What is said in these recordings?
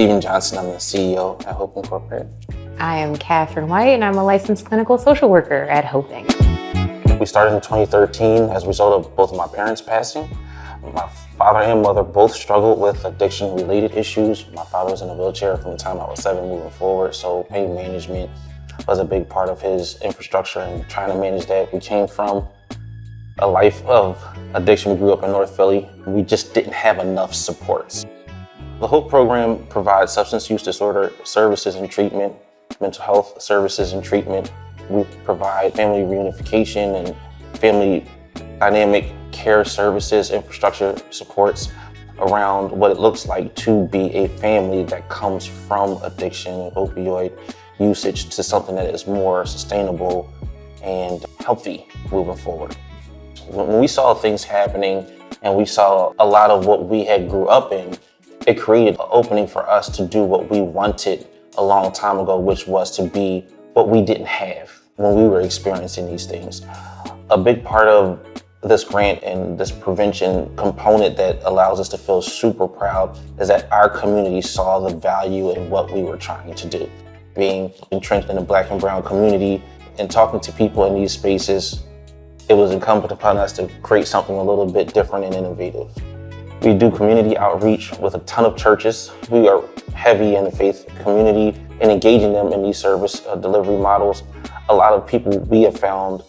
Stephen Johnson. I'm the CEO at Hope Incorporated. I am Catherine White, and I'm a licensed clinical social worker at Hoping. We started in 2013 as a result of both of my parents passing. My father and mother both struggled with addiction-related issues. My father was in a wheelchair from the time I was 7 moving forward, so pain management was a big part of his infrastructure and trying to manage that. We came from a life of addiction. We grew up in North Philly. We just didn't have enough supports. The HOPE program provides substance use disorder services and treatment, mental health services and treatment. We provide family reunification and family dynamic care services, infrastructure supports around what it looks like to be a family that comes from addiction and opioid usage to something that is more sustainable and healthy moving forward. When we saw things happening and we saw a lot of what we had grew up in, it created an opening for us to do what we wanted a long time ago, which was to be what we didn't have when we were experiencing these things. A big part of this grant and this prevention component that allows us to feel super proud is that our community saw the value in what we were trying to do. Being entrenched in the Black and brown community and talking to people in these spaces, it was incumbent upon us to create something a little bit different and innovative. We do community outreach with a ton of churches. We are heavy in the faith community and engaging them in these service delivery models. A lot of people we have found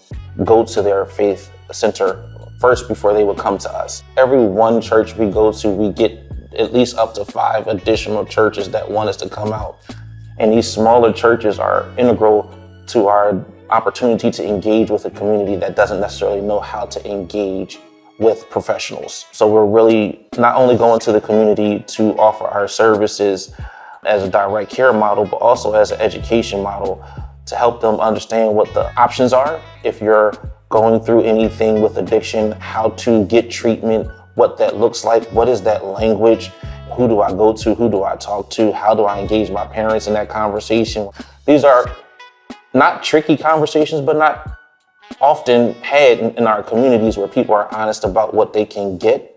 go to their faith center first before they would come to us. Every one church we go to, we get at least up to 5 additional churches that want us to come out. And these smaller churches are integral to our opportunity to engage with a community that doesn't necessarily know how to engage with professionals. So we're really not only going to the community to offer our services as a direct care model, but also as an education model to help them understand what the options are. If you're going through anything with addiction, how to get treatment, what that looks like, what is that language, who do I go to, who do I talk to, how do I engage my parents in that conversation. These are not tricky conversations, but not often had in our communities where people are honest about what they can get.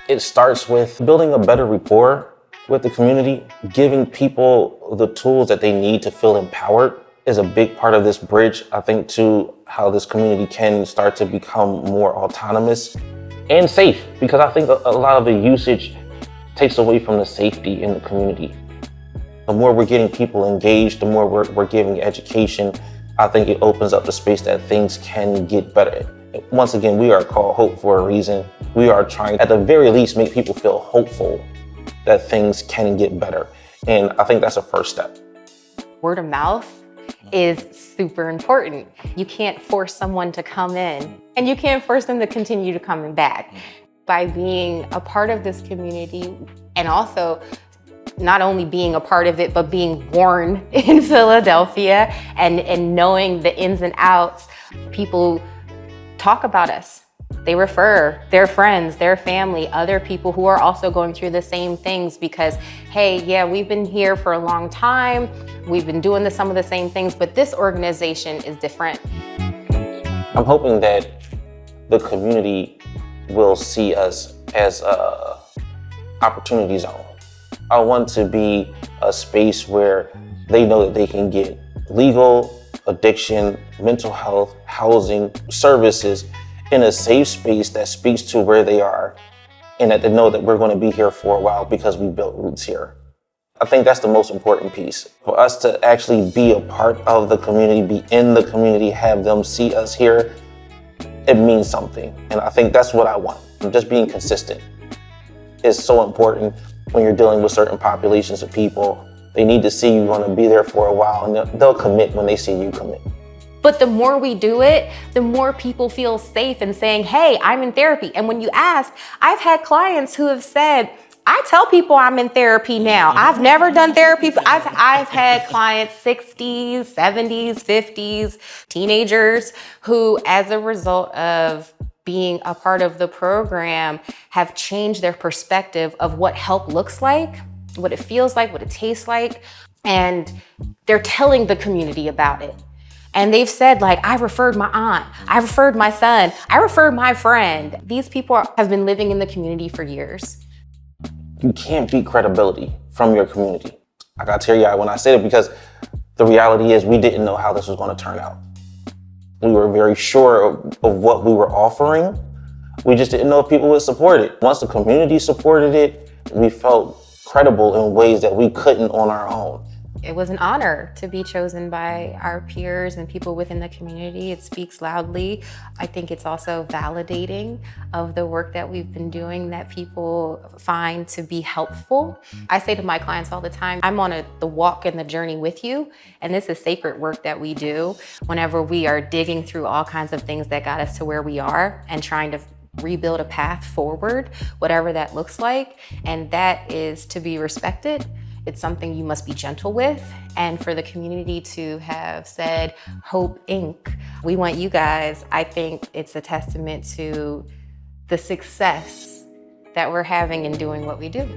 It starts with building a better rapport with the community, giving people the tools that they need to feel empowered is a big part of this bridge, I think, to how this community can start to become more autonomous and safe, because I think a lot of the usage takes away from the safety in the community. The more we're getting people engaged, the more we're giving education, I think it opens up the space that things can get better. Once again, we are called Hope for a reason. We are trying, at the very least, make people feel hopeful that things can get better. And I think that's a first step. Word of mouth is super important. You can't force someone to come in, and you can't force them to continue to come back. By being a part of this community, and also not only being a part of it, but being born in Philadelphia and knowing the ins and outs, people talk about us. They refer their friends, their family, other people who are also going through the same things because, hey, yeah, we've been here for a long time. We've been doing some of the same things, but this organization is different. I'm hoping that the community will see us as a opportunity zone. I want to be a space where they know that they can get legal, addiction, mental health, housing, services in a safe space that speaks to where they are, and that they know that we're going to be here for a while because we built roots here. I think that's the most important piece. For us to actually be a part of the community, be in the community, have them see us here, it means something. And I think that's what I want. Just being consistent is so important when you're dealing with certain populations of people. They need to see you going to be there for a while, and they'll commit when they see you commit. But the more we do it, the more people feel safe in saying, hey, I'm in therapy. And when you ask, I've had clients who have said, I tell people I'm in therapy now. I've never done therapy. I've had clients 60s, 70s, 50s, teenagers who, as a result of being a part of the program, have changed their perspective of what help looks like, what it feels like, what it tastes like. And they're telling the community about it. And they've said, like, I referred my aunt, I referred my son, I referred my friend. These people have been living in the community for years. You can't beat credibility from your community. I got teary-eyed when I said it because the reality is we didn't know how this was going to turn out. We were very sure of what we were offering. We just didn't know if people would support it. Once the community supported it, we felt credible in ways that we couldn't on our own. It was an honor to be chosen by our peers and people within the community. It speaks loudly. I think it's also validating of the work that we've been doing that people find to be helpful. I say to my clients all the time, I'm on the walk and the journey with you, and this is sacred work that we do whenever we are digging through all kinds of things that got us to where we are and trying to rebuild a path forward, whatever that looks like, and that is to be respected. It's something you must be gentle with. And for the community to have said, Hope Inc., we want you guys, I think it's a testament to the success that we're having in doing what we do.